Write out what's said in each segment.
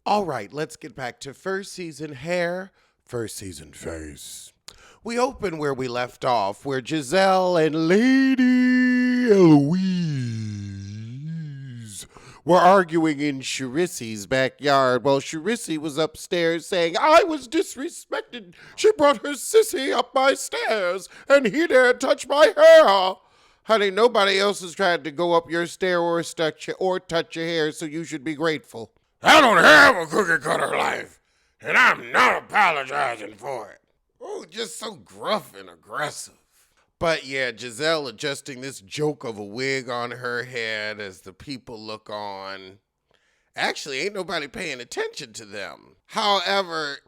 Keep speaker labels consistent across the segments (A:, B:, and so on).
A: All right, let's get back to first season hair, first season face. We open where we left off, where Giselle and Lady Eloise were arguing in Charissy's backyard while Charissy was upstairs saying, I was disrespected. She brought her sissy up my stairs, and he dared touch my hair. Honey, nobody else has tried to go up your stair or touch your hair, so you should be grateful.
B: I don't have a cookie cutter life, and I'm not apologizing for it.
A: Oh, just so gruff and aggressive. But yeah, Giselle adjusting this joke of a wig on her head as the people look on. Actually, ain't nobody paying attention to them. However,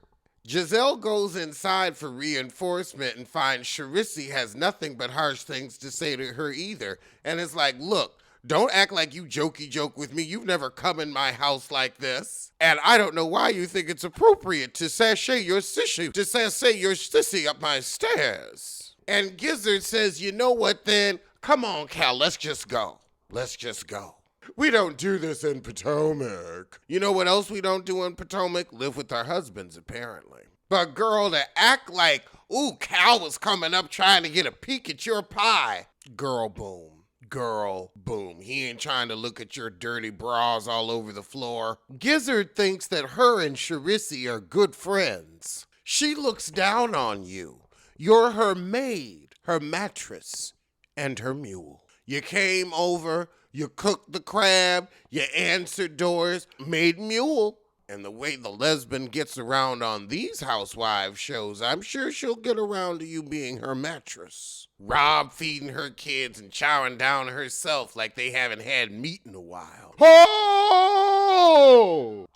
A: Giselle goes inside for reinforcement and finds Charissy has nothing but harsh things to say to her either. And it's like, look, don't act like you jokey joke with me. You've never come in my house like this. And I don't know why you think it's appropriate to sashay your sissy up my stairs. And Gizzard says, you know what then? Come on, Cal, let's just go. Let's just go. We don't do this in Potomac. You know what else we don't do in Potomac? Live with our husbands, apparently. But girl, to act like, ooh, Cal was coming up trying to get a peek at your pie. Girl, boom. Girl, boom. He ain't trying to look at your dirty bras all over the floor. Gizzard thinks that her and Charissy are good friends. She looks down on you. You're her maid, her mattress, and her mule. You came over, you cooked the crab, you answered doors, made mule. And the way the lesbian gets around on these housewives shows, I'm sure she'll get around to you being her mattress. Rob feeding her kids and chowing down herself like they haven't had meat in a while.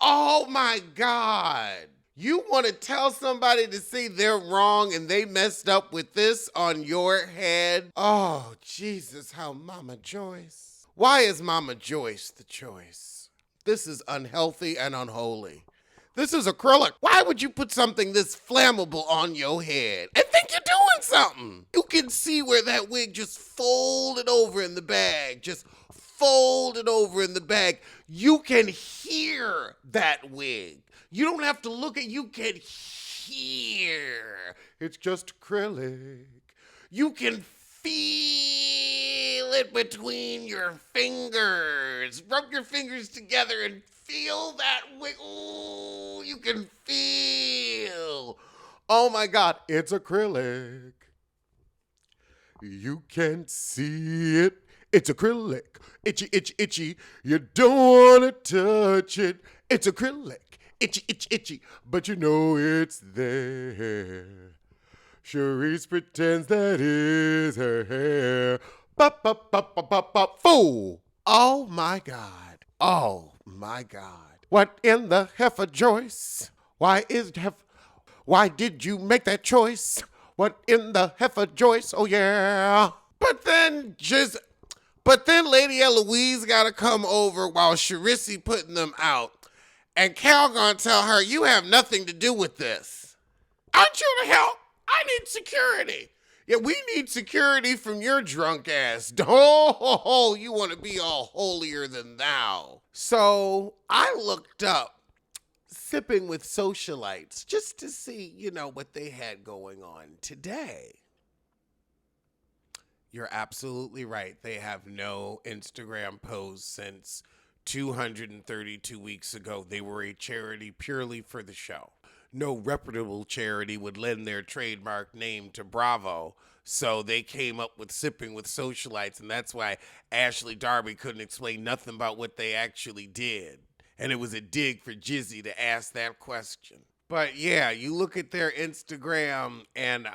A: Oh my God. You want to tell somebody to say they're wrong and they messed up with this on your head? Oh, Jesus, how Mama Joyce. Why is Mama Joyce the choice? This is unhealthy and unholy. This is acrylic. Why would you put something this flammable on your head and think you're doing something? You can see where that wig just folded over in the bag. Just folded over in the bag. You can hear that wig. You don't have to look at it. You can hear. It's just acrylic. You can feel it between your fingers. Rub your fingers together and feel that wig. Ooh, you can feel. Oh my God, it's acrylic. You can see it. It's acrylic. Itchy, itchy, itchy. You don't want to touch it. It's acrylic. Itchy, itchy, itchy. But you know it's there. Charisse pretends that is her hair. Bop, bop, bop, bop, bop, bop, fool. Oh my God. Oh my God. What in the heifer, Joyce? Why did you make that choice? What in the heifer, Joyce? Oh yeah. But then Lady Eloise gotta come over while Charissy putting them out. And Cal gonna tell her, you have nothing to do with this. Aren't you to help? I need security. Yeah, we need security from your drunk ass. Oh, you want to be all holier than thou. So I looked up Sipping with Socialites just to see, what they had going on today. You're absolutely right. They have no Instagram posts since 232 weeks ago. They were a charity purely for the show. No reputable charity would lend their trademark name to Bravo, so they came up with Sipping with Socialites, and that's why Ashley Darby couldn't explain nothing about what they actually did. And it was a dig for Jizzy to ask that question. But yeah, you look at their Instagram and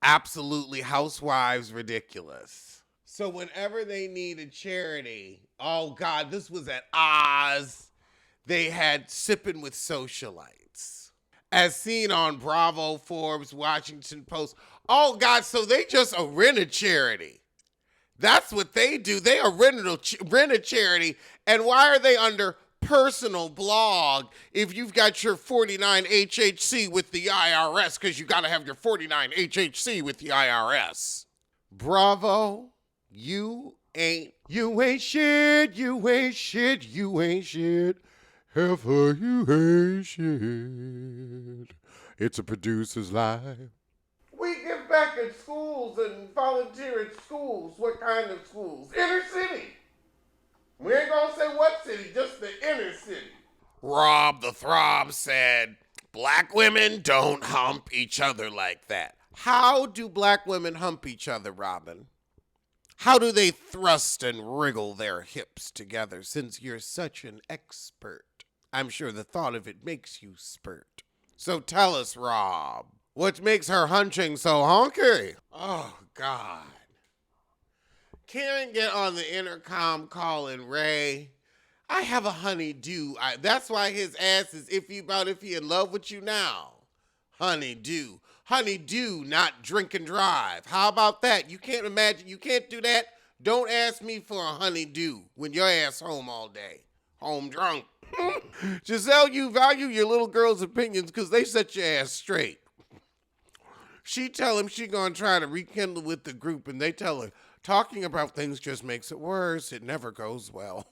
A: absolutely housewives ridiculous. So whenever they need a charity, oh God, this was at Oz. They had Sipping with Socialites. As seen on Bravo, Forbes, Washington Post. Oh, God, so they just rent a charity. That's what they do. They rent a charity. And why are they under personal blog if you've got your 49 HHC with the IRS? Because you got to have your 49 HHC with the IRS. Bravo, you ain't shit. Heifer, you ain't shit. It's a producer's life. We give back at schools and volunteer at schools. What kind of schools? Inner city. We ain't gonna say what city, just the inner city.
B: Rob the Throb said, black women don't hump each other like that.
A: How do black women hump each other, Robin? How do they thrust and wriggle their hips together, since you're such an expert? I'm sure the thought of it makes you spurt. So tell us, Rob, what makes her hunching so honky? Oh, God. Karen get on the intercom calling Ray. I have a honey-do. That's why his ass is iffy about if he in love with you now. Honey-do. Honey-do, not drink and drive. How about that? You can't imagine. You can't do that. Don't ask me for a honey-do when your ass home all day. Home drunk. Giselle, you value your little girl's opinions because they set your ass straight. She tell him she gonna try to rekindle with the group, and they tell her, talking about things just makes it worse. It never goes well.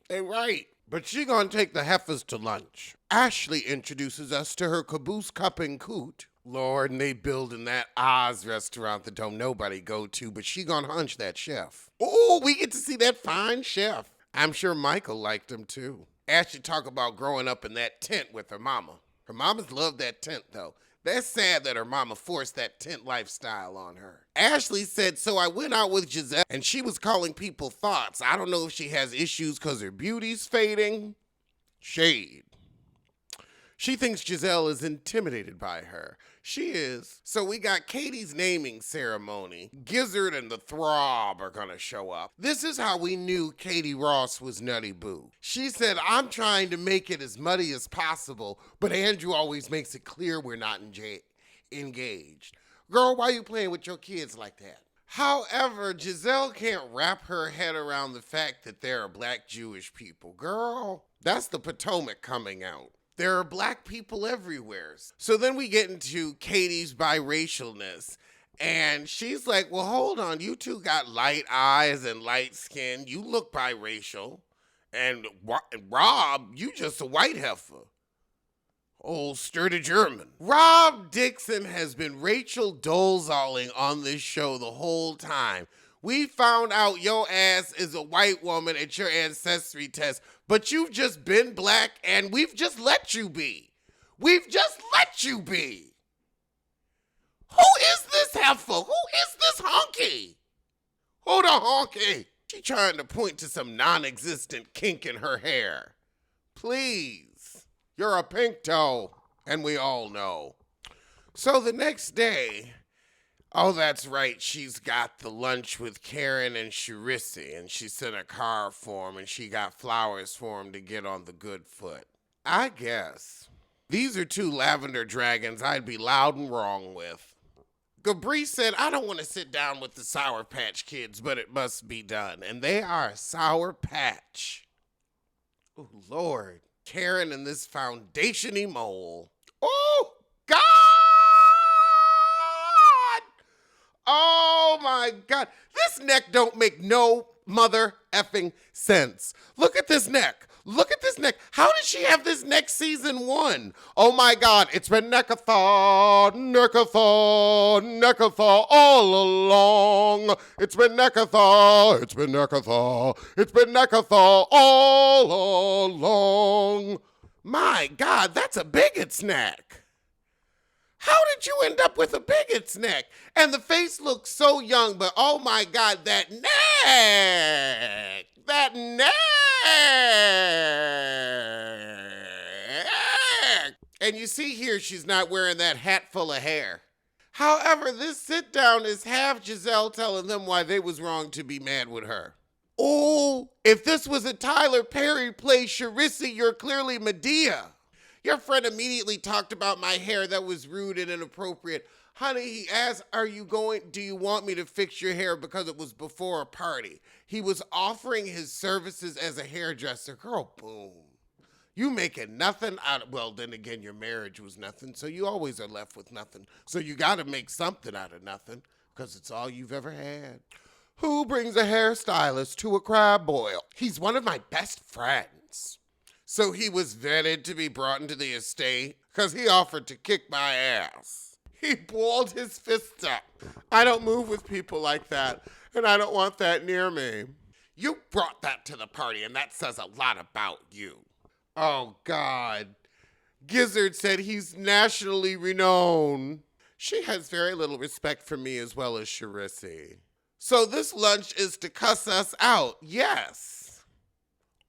A: They right. But she gonna take the heifers to lunch. Ashley introduces us to her caboose cup and coot. Lord, and they building that Oz restaurant that don't nobody go to, but she gonna hunch that chef. Oh, we get to see that fine chef. I'm sure Michael liked him too. Ashley talk about growing up in that tent with her mama. Her mamas loved that tent though. That's sad that her mama forced that tent lifestyle on her. Ashley said, so I went out with Giselle and she was calling people thoughts. I don't know if she has issues because her beauty's fading. Shade. She thinks Giselle is intimidated by her. She is. So we got Katie's naming ceremony. Gizzard and the Throb are gonna show up. This is how we knew Katie Ross was Nutty Boo. She said, I'm trying to make it as muddy as possible, but Andrew always makes it clear we're not engaged. Girl, why you playing with your kids like that? However, Giselle can't wrap her head around the fact that there are black Jewish people. Girl, that's the Potomac coming out. There are black people everywhere. So then we get into Katie's biracialness. And she's like, well, hold on. You two got light eyes and light skin. You look biracial. And Rob, you just a white heifer. Old sturdy German. Rob Dixon has been Rachel Dolezalling on this show the whole time. We found out your ass is a white woman at your ancestry test, but you've just been black and we've just let you be. We've just let you be. Who is this heifer? Who is this honky? Who the honky? She trying to point to some non-existent kink in her hair. Please, you're a pink toe, and we all know. So the next day, oh, that's right. She's got the lunch with Karen and Charisse, and she sent a card for him, and she got flowers for him to get on the good foot. I guess. These are two lavender dragons I'd be loud and wrong with. Gabri said, I don't want to sit down with the Sour Patch Kids, but it must be done. And they are a Sour Patch. Oh, Lord. Karen and this foundation-y mole. Oh, God! Oh my God. This neck don't make no mother effing sense. Look at this neck. Look at this neck. How did she have this neck season 1? Oh my God. It's been neckathon, neckathon, neckathon all along. It's been neckathon, it's been neckathon, it's been neckathon all along. My God, that's a bigot's neck. How did you end up with a bigot's neck? And the face looks so young, but oh my God, that neck! That neck! And you see here, she's not wearing that hat full of hair. However, this sit down is half Giselle telling them why they was wrong to be mad with her. Oh, if this was a Tyler Perry play Charisse, you're clearly Medea. Your friend immediately talked about my hair that was rude and inappropriate. Honey, he asked, do you want me to fix your hair because it was before a party? He was offering his services as a hairdresser. Girl, boom. You making nothing out of, well, then again, your marriage was nothing, so you always are left with nothing. So you got to make something out of nothing because it's all you've ever had. Who brings a hairstylist to a crab boil? He's one of my best friends. So he was vetted to be brought into the estate because he offered to kick my ass. He balled his fists up. I don't move with people like that, and I don't want that near me. You brought that to the party, and that says a lot about you. Oh, God. Gizzard said he's nationally renowned. She has very little respect for me as well as Charisse. So this lunch is to cuss us out. Yes.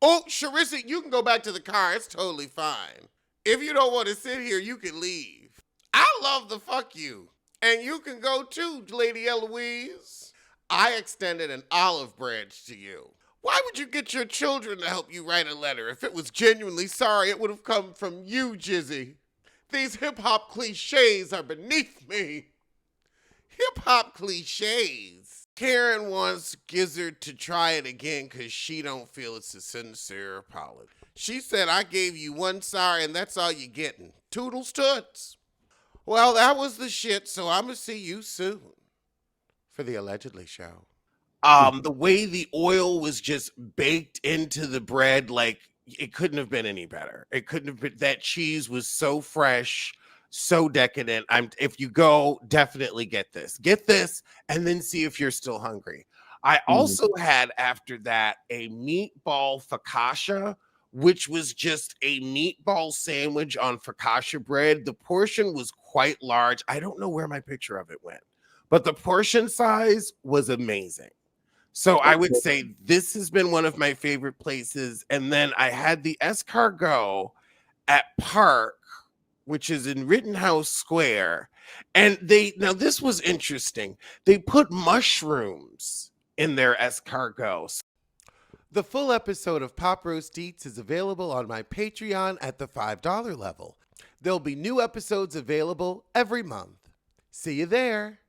A: Oh, Charisse, you can go back to the car. It's totally fine. If you don't want to sit here, you can leave. I love the fuck you. And you can go too, Lady Eloise. I extended an olive branch to you. Why would you get your children to help you write a letter? If it was genuinely sorry, it would have come from you, Jizzy. These hip-hop cliches are beneath me. Hip-hop cliches. Karen wants Gizzard to try it again because she don't feel it's a sincere apology. She said, I gave you one sorry and that's all you're getting. Toodles toots. Well, that was the shit, so I'm going to see you soon for the Allegedly show. The way the oil was just baked into the bread, like it couldn't have been any better. It couldn't have been. That cheese was so fresh, so decadent. If you go, definitely get this, and then see if you're still hungry. I also had after that a meatball focaccia, which was just a meatball sandwich on focaccia bread. The portion was quite large. I don't know where my picture of it went, but the portion size was amazing. So I would say this has been one of my favorite places. And then I had the escargot at Park, which is in Rittenhouse Square. And now this was interesting. They put mushrooms in their escargot. The full episode of PopRoast Eats is available on my Patreon at the $5 level. There'll be new episodes available every month. See you there.